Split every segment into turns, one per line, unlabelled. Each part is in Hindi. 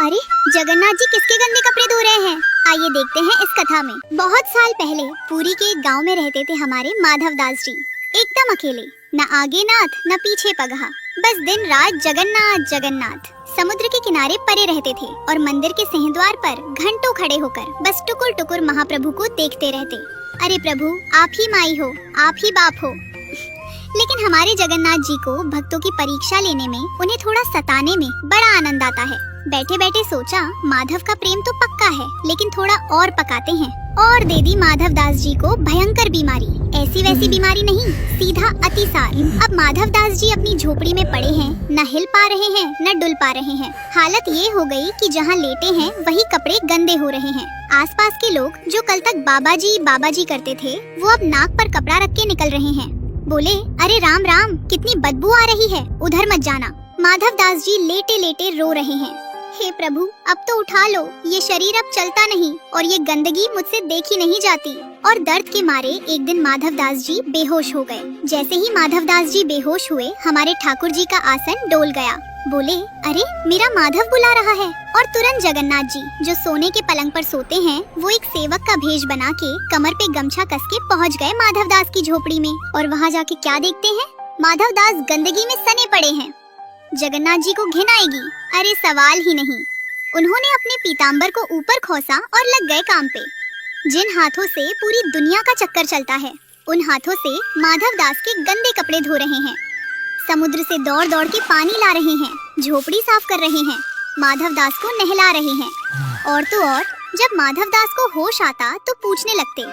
अरे जगन्नाथ जी किसके गंदे कपड़े धो रहे हैं? आइए देखते हैं इस कथा में। बहुत साल पहले पुरी के एक गांव में रहते थे हमारे माधव दास जी। एकदम अकेले, न आगे नाथ न पीछे पगहा, बस दिन रात जगन्नाथ जगन्नाथ। समुद्र के किनारे परे रहते थे और मंदिर के सिंहद्वार पर घंटों खड़े होकर बस टुकुर टुकुर महाप्रभु को देखते रहते। अरे प्रभु, आप ही माई हो, आप ही बाप हो। लेकिन हमारे जगन्नाथ जी को भक्तों की परीक्षा लेने में, उन्हें थोड़ा सताने में बड़ा आनंद आता है। बैठे बैठे सोचा, माधव का प्रेम तो पक्का है, लेकिन थोड़ा और पकाते हैं। और दे दी माधव दास जी को भयंकर बीमारी। ऐसी वैसी बीमारी नहीं, सीधा अतिसार। अब माधव दास जी अपनी झोपड़ी में पड़े हैं, न हिल पा रहे हैं न डुल पा रहे हैं। हालत ये हो गई कि जहाँ लेटे हैं वही कपड़े गंदे हो रहे हैं। आसपास के लोग जो कल तक बाबा जी करते थे, वो अब नाक पर कपड़ा रख के निकल रहे हैं। बोले, अरे राम राम, कितनी बदबू आ रही है, उधर मत जाना। माधव दास जी लेटे लेटे रो रहे हैं। हे प्रभु, अब तो उठा लो, ये शरीर अब चलता नहीं और ये गंदगी मुझसे देखी नहीं जाती। और दर्द के मारे एक दिन माधव दास जी बेहोश हो गए। जैसे ही माधव दास जी बेहोश हुए, हमारे ठाकुर जी का आसन डोल गया। बोले, अरे मेरा माधव बुला रहा है। और तुरंत जगन्नाथ जी, जो सोने के पलंग पर सोते हैं, वो एक सेवक का भेष बना के कमर पे गमछा कस के पहुँच गए माधव दास की झोपड़ी में। और वहाँ जाके क्या देखते हैं? माधव दास गंदगी में सने पड़े हैं। जगन्नाथ जी को घिन आएगी? अरे सवाल ही नहीं। उन्होंने अपने पीताम्बर को ऊपर खोसा और लग गए काम पे। जिन हाथों से पूरी दुनिया का चक्कर चलता है, उन हाथों से माधव दास के गंदे कपड़े धो रहे हैं। समुद्र से दौड़ दौड़ के पानी ला रहे हैं, झोपड़ी साफ कर रहे हैं, माधव दास को नहला रहे हैं। और तो और, जब माधव दास को होश आता तो पूछने लगते,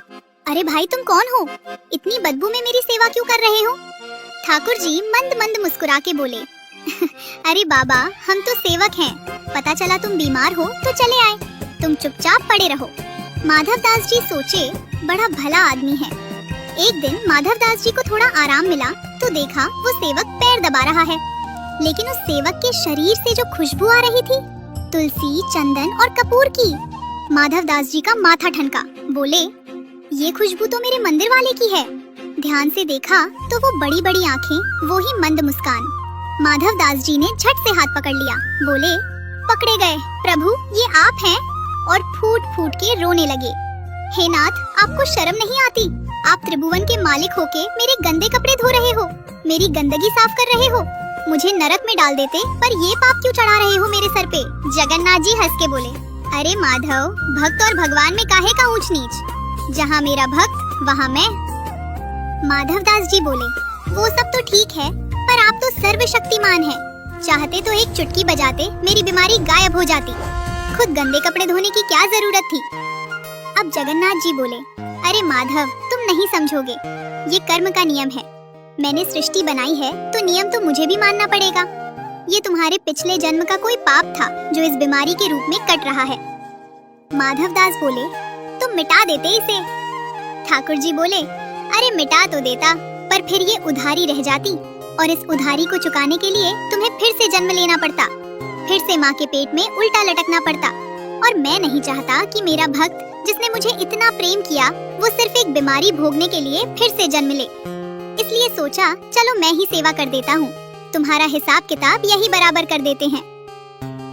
अरे भाई तुम कौन हो? इतनी बदबू में मेरी सेवा क्यों कर रहे हो? ठाकुर जी मंद मंद मुस्कुरा के बोले, अरे बाबा, हम तो सेवक हैं। पता चला तुम बीमार हो तो चले आए, तुम चुपचाप पड़े रहो। माधव दास जी सोचे, बड़ा भला आदमी है। एक दिन माधव दास जी को थोड़ा आराम मिला तो देखा वो सेवक पैर दबा रहा है। लेकिन उस सेवक के शरीर से जो खुशबू आ रही थी, तुलसी, चंदन और कपूर की। माधव दास जी का माथा ठनका। बोले, ये खुशबू तो मेरे मंदिर वाले की है। ध्यान से देखा तो वो बड़ी बड़ी आँखें, वो ही मंद मुस्कान। माधव दास जी ने झट से हाथ पकड़ लिया। बोले, पकड़े गए प्रभु, ये आप हैं? और फूट फूट के रोने लगे। हे नाथ, आपको शर्म नहीं आती? आप त्रिभुवन के मालिक होके मेरे गंदे कपड़े धो रहे हो, मेरी गंदगी साफ कर रहे हो। मुझे नरक में डाल देते, पर ये पाप क्यों चढ़ा रहे हो मेरे सर पे? जगन्नाथ जी हंस के बोले, अरे माधव, भक्त और भगवान में काहे का ऊंच नीच? जहाँ मेरा भक्त वहाँ मैं। माधव दास जी बोले, वो सब तो ठीक है, पर आप तो सर्वशक्तिमान हैं। चाहते तो एक चुटकी बजाते मेरी बीमारी गायब हो जाती। खुद गंदे कपड़े धोने की क्या जरूरत थी? अब जगन्नाथ जी बोले, अरे माधव, तुम नहीं समझोगे, ये कर्म का नियम है। मैंने सृष्टि बनाई है तो नियम तो मुझे भी मानना पड़ेगा। ये तुम्हारे पिछले जन्म का कोई पाप था जो इस बीमारी के रूप में कट रहा है। माधव दास बोले, तुम मिटा देते इसे। ठाकुर जी बोले, अरे मिटा तो देता, पर फिर ये उधारी रह जाती और इस उधारी को चुकाने के लिए तुम्हें फिर से जन्म लेना पड़ता, फिर से माँ के पेट में उल्टा लटकना पड़ता। और मैं नहीं चाहता कि मेरा भक्त, जिसने मुझे इतना प्रेम किया, वो सिर्फ एक बीमारी भोगने के लिए फिर से जन्म ले। इसलिए सोचा, चलो मैं ही सेवा कर देता हूँ, तुम्हारा हिसाब किताब यही बराबर कर देते हैं।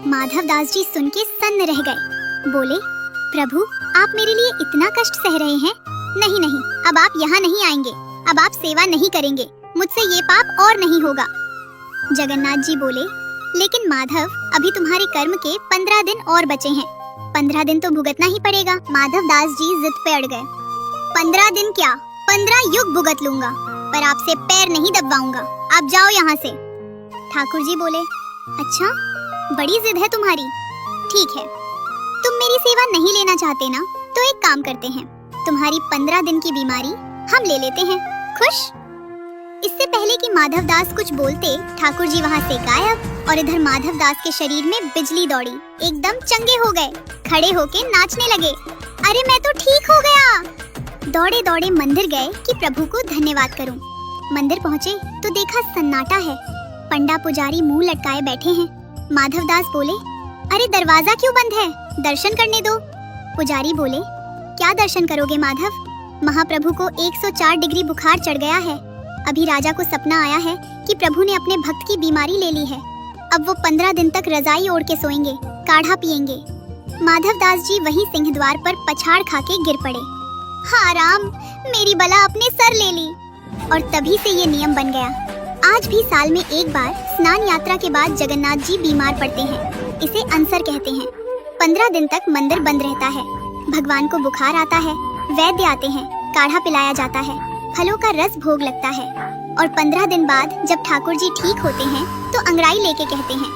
माधव दास जी सुन के सन्न रह गए। बोले, प्रभु, आप मेरे लिए इतना कष्ट सह रहे हैं? नहीं नहीं, अब आप यहाँ नहीं आएंगे, अब आप सेवा नहीं करेंगे, मुझसे ये पाप और नहीं होगा। जगन्नाथ जी बोले, लेकिन माधव, अभी तुम्हारे कर्म के 15 दिन और बचे हैं। 15 दिन तो भुगतना ही पड़ेगा। माधव दास जी जिद पे अड़ गए। 15 दिन क्या, 15 युग भुगत लूंगा, पर आपसे पैर नहीं दबवाऊंगा। आप जाओ यहाँ से। ठाकुर जी बोले, अच्छा, बड़ी जिद है तुम्हारी। ठीक है, तुम मेरी सेवा नहीं लेना चाहते ना, तो एक काम करते हैं, तुम्हारी 15 दिन की बीमारी हम ले लेते हैं। खुश? इससे पहले कि माधव दास कुछ बोलते, ठाकुर जी वहाँ से गायब और इधर माधव दास के शरीर में बिजली दौड़ी। एकदम चंगे हो गए, खड़े होके नाचने लगे। अरे मैं तो ठीक हो गया। दौड़े दौड़े मंदिर गए कि प्रभु को धन्यवाद करूं। मंदिर पहुँचे तो देखा सन्नाटा है, पंडा पुजारी मुंह लटकाए बैठे हैं। माधव दास बोले, अरे दरवाजा क्यों बंद है, दर्शन करने दो। पुजारी बोले, क्या दर्शन करोगे माधव? महाप्रभु को 104 डिग्री बुखार चढ़ गया है। अभी राजा को सपना आया है कि प्रभु ने अपने भक्त की बीमारी ले ली है। अब वो 15 दिन तक रजाई ओढ़ के सोएंगे, काढ़ा पिएंगे। माधव दास जी वहीं सिंह द्वार पर पछाड़ खा के गिर पड़े। हाँ राम, मेरी बला अपने सर ले ली। और तभी से ये नियम बन गया। आज भी साल में एक बार स्नान यात्रा के बाद जगन्नाथ जी बीमार पड़ते हैं। इसे अनसर कहते हैं। 15 दिन तक मंदिर बंद रहता है। भगवान को बुखार आता है, वैद्य आते हैं, काढ़ा पिलाया जाता है, फलों का रस भोग लगता है। और 15 दिन बाद जब ठाकुर जी ठीक होते हैं तो अंगड़ाई लेके कहते हैं,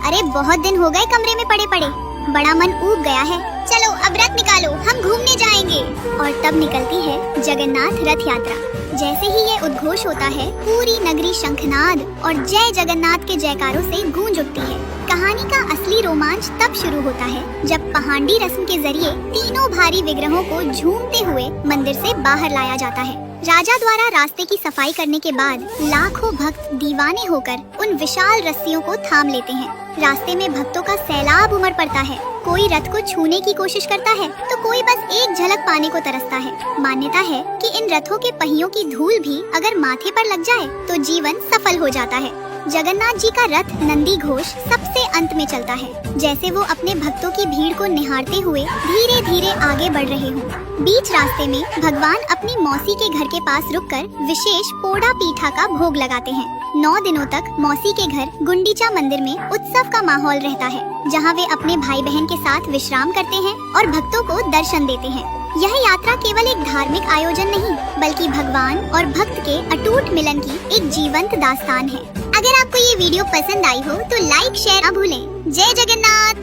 अरे बहुत दिन हो गए कमरे में पड़े पड़े, बड़ा मन ऊब गया है, चलो अब रथ निकालो, हम घूमने जाएंगे। और तब निकलती है जगन्नाथ रथ यात्रा। जैसे ही ये उद्घोष होता है, पूरी नगरी शंखनाद और जय जगन्नाथ के जयकारों से गूंज उठती है। कहानी का असली रोमांच तब शुरू होता है जब पहांडी रस्म के जरिए तीनों भारी विग्रहों को झूमते हुए मंदिर से बाहर लाया जाता है। राजा द्वारा रास्ते की सफाई करने के बाद लाखों भक्त दीवाने होकर उन विशाल रस्सियों को थाम लेते हैं। रास्ते में भक्तों का सैलाब उमड़ पड़ता है। कोई रथ को छूने की कोशिश करता है तो कोई बस एक झलक पाने को तरसता है। मान्यता है कि इन रथों के पहियों की धूल भी अगर माथे पर लग जाए तो जीवन सफल हो जाता है। जगन्नाथ जी का रथ नंदी घोष सबसे अंत में चलता है, जैसे वो अपने भक्तों की भीड़ को निहारते हुए धीरे धीरे आगे बढ़ रहे हों। बीच रास्ते में भगवान अपनी मौसी के घर के पास रुककर विशेष पोड़ा पीठा का भोग लगाते हैं। 9 दिनों तक मौसी के घर गुंडीचा मंदिर में उत्सव का माहौल रहता है, जहाँ वे अपने भाई बहन के साथ विश्राम करते हैं और भक्तों को दर्शन देते हैं। यह यात्रा केवल एक धार्मिक आयोजन नहीं, बल्कि भगवान और भक्त के अटूट मिलन की एक जीवंत दास्तान है। अगर आपको ये वीडियो पसंद आई हो तो लाइक शेयर न भूलें। जय जगन्नाथ।